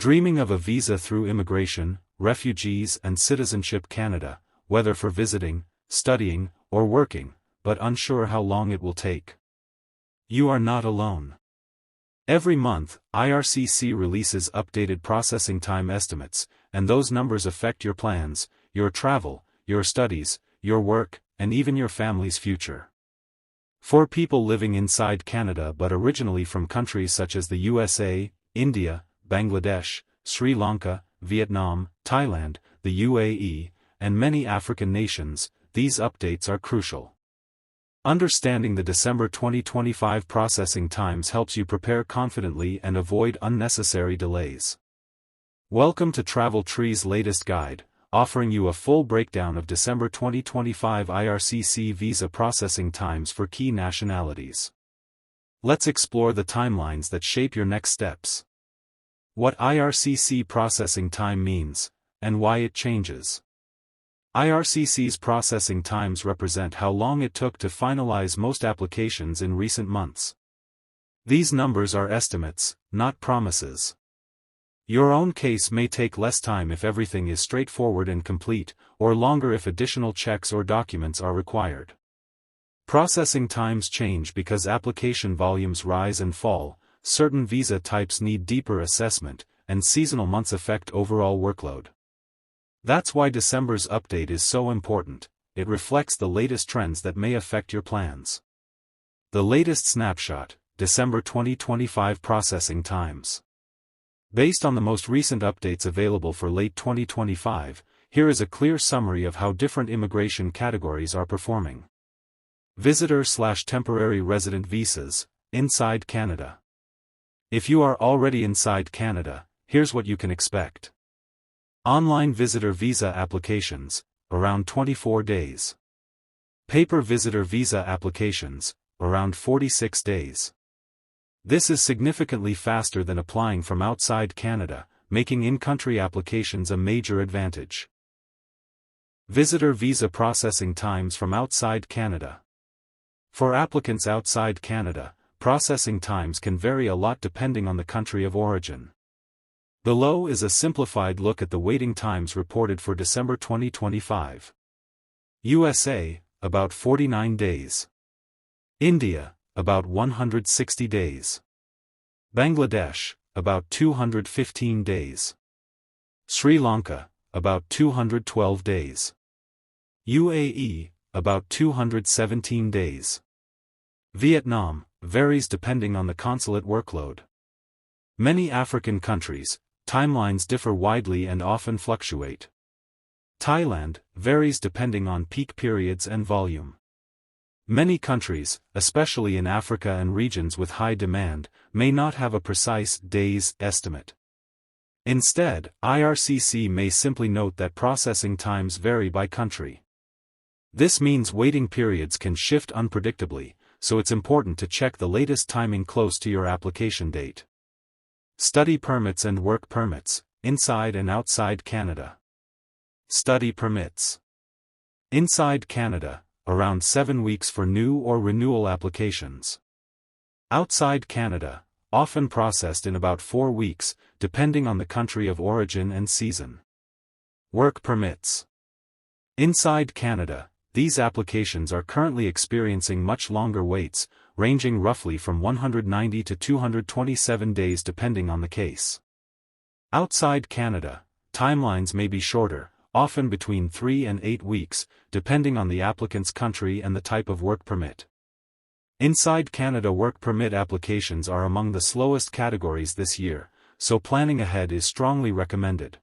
Dreaming of a visa through immigration, refugees and citizenship Canada, whether for visiting, studying, or working, but unsure how long it will take. You are not alone. Every month, IRCC releases updated processing time estimates, and those numbers affect your plans, your travel, your studies, your work, and even your family's future. For people living inside Canada but originally from countries such as the USA, India, Bangladesh, Sri Lanka, Vietnam, Thailand, the UAE, and many African nations, these updates are crucial. Understanding the December 2025 processing times helps you prepare confidently and avoid unnecessary delays. Welcome to Travel Tree's latest guide, offering you a full breakdown of December 2025 IRCC visa processing times for key nationalities. Let's explore the timelines that shape your next steps. What IRCC processing time means, and why it changes. IRCC's processing times represent how long it took to finalize most applications in recent months. These numbers are estimates, not promises. Your own case may take less time if everything is straightforward and complete, or longer if additional checks or documents are required. Processing times change because application volumes rise and fall, certain visa types need deeper assessment, and seasonal months affect overall workload. That's why December's update is so important. It reflects the latest trends that may affect your plans. The latest snapshot, December 2025 processing times. Based on the most recent updates available for late 2025, here is a clear summary of how different immigration categories are performing. Visitor/temporary resident visas, inside Canada. If you are already inside Canada, here's what you can expect. Online visitor visa applications, around 24 days. Paper visitor visa applications, around 46 days. This is significantly faster than applying from outside Canada, making in-country applications a major advantage. Visitor visa processing times from outside Canada. For applicants outside Canada, processing times can vary a lot depending on the country of origin. Below is a simplified look at the waiting times reported for December 2025. USA, about 49 days. India, about 160 days. Bangladesh, about 215 days. Sri Lanka, about 212 days. UAE, about 217 days. Vietnam, varies depending on the consulate workload. Many African countries, timelines differ widely and often fluctuate. Thailand, varies depending on peak periods and volume. Many countries, especially in Africa and regions with high demand, may not have a precise days estimate. Instead, IRCC may simply note that processing times vary by country. This means waiting periods can shift unpredictably, so it's important to check the latest timing close to your application date. Study permits and work permits, inside and outside Canada. Study permits. Inside Canada, around 7 weeks for new or renewal applications. Outside Canada, often processed in about 4 weeks, depending on the country of origin and season. Work permits. Inside Canada, these applications are currently experiencing much longer waits, ranging roughly from 190 to 227 days depending on the case. Outside Canada, timelines may be shorter, often between 3 and 8 weeks, depending on the applicant's country and the type of work permit. Inside Canada work permit applications are among the slowest categories this year, so planning ahead is strongly recommended.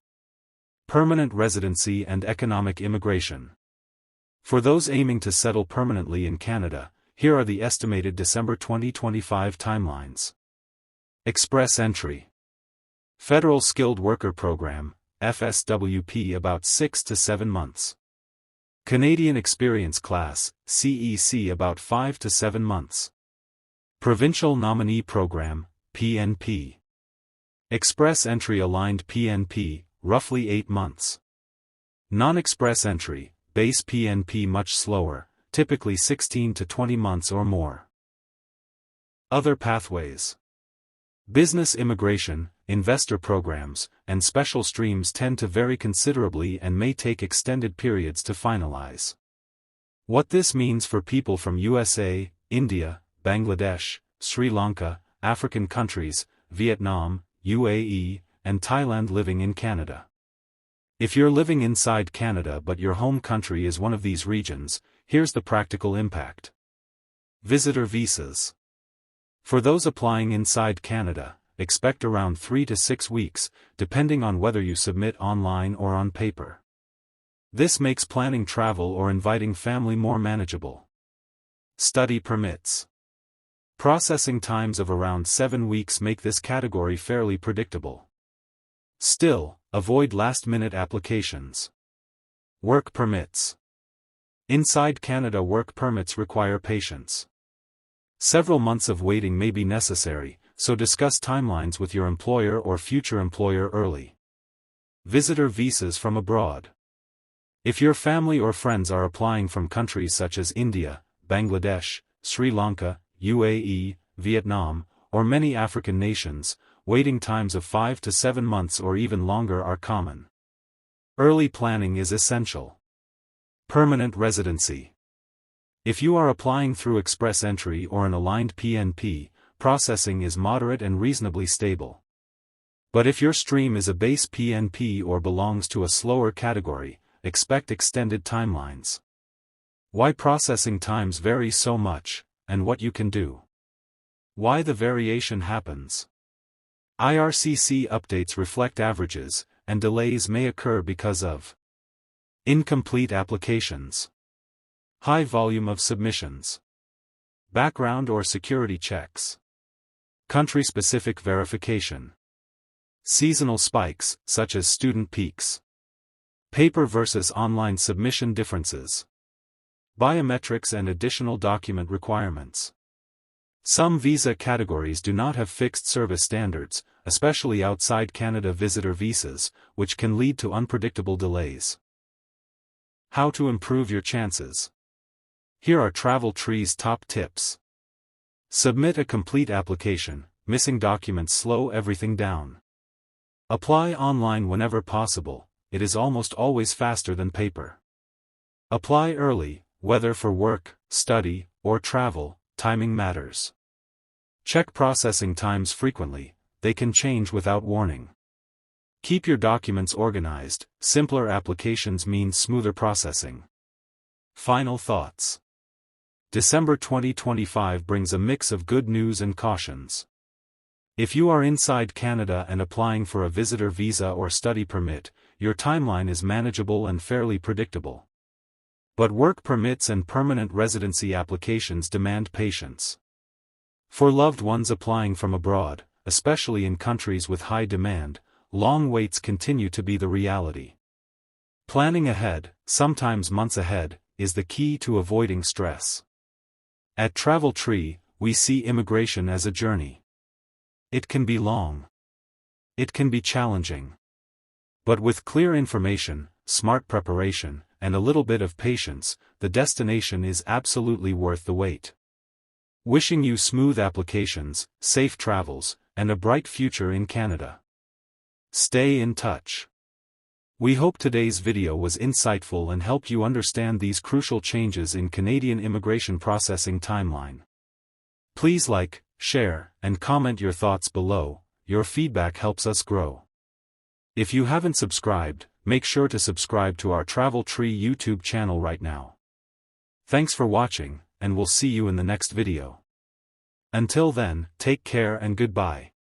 Permanent residency and economic immigration. For those aiming to settle permanently in Canada, here are the estimated December 2025 timelines. Express entry. Federal Skilled Worker Program, FSWP, about 6 to 7 months. Canadian Experience Class, CEC, about 5 to 7 months. Provincial Nominee Program, PNP. Express Entry Aligned PNP, roughly 8 months. Non-express entry, base PNP, much slower, typically 16 to 20 months or more. Other pathways. Business immigration, investor programs, and special streams tend to vary considerably and may take extended periods to finalize. What this means for people from USA, India, Bangladesh, Sri Lanka, African countries, Vietnam, UAE, and Thailand living in Canada. If you're living inside Canada but your home country is one of these regions, here's the practical impact. Visitor visas. For those applying inside Canada, expect around 3 to 6 weeks, depending on whether you submit online or on paper. This makes planning travel or inviting family more manageable. Study permits. Processing times of around 7 weeks make this category fairly predictable. Still, avoid last-minute applications. Work permits. Inside Canada, work permits require patience. Several months of waiting may be necessary, so discuss timelines with your employer or future employer early. Visitor visas from abroad. If your family or friends are applying from countries such as India, Bangladesh, Sri Lanka, UAE, Vietnam, or many African nations, waiting times of 5 to 7 months or even longer are common. Early planning is essential. Permanent residency. If you are applying through express entry or an aligned PNP, processing is moderate and reasonably stable. But if your stream is a base PNP or belongs to a slower category, expect extended timelines. Why processing times vary so much, and what you can do. Why the variation happens. IRCC updates reflect averages, and delays may occur because of incomplete applications, high volume of submissions, background or security checks, country-specific verification, seasonal spikes, such as student peaks, paper versus online submission differences, biometrics and additional document requirements. Some visa categories do not have fixed service standards, especially outside Canada visitor visas, which can lead to unpredictable delays. How to improve your chances. Here are Travel Tree's top tips. Submit a complete application. Missing documents slow everything down. Apply online whenever possible. It is almost always faster than paper. Apply early, whether for work, study, or travel, timing matters. Check processing times frequently, they can change without warning. Keep your documents organized, simpler applications mean smoother processing. Final thoughts. December 2025 brings a mix of good news and cautions. If you are inside Canada and applying for a visitor visa or study permit, your timeline is manageable and fairly predictable. But work permits and permanent residency applications demand patience. For loved ones applying from abroad, especially in countries with high demand, long waits continue to be the reality. Planning ahead, sometimes months ahead, is the key to avoiding stress. At Travel Tree, we see immigration as a journey. It can be long. It can be challenging. But with clear information, smart preparation, and a little bit of patience, the destination is absolutely worth the wait. Wishing you smooth applications, safe travels, and a bright future in Canada. Stay in touch. We hope today's video was insightful and helped you understand these crucial changes in Canadian immigration processing timeline. Please like, share, and comment your thoughts below. Your feedback helps us grow. If you haven't subscribed, make sure to subscribe to our Travel Tree YouTube channel right now. Thanks for watching, and we'll see you in the next video. Until then, take care and goodbye.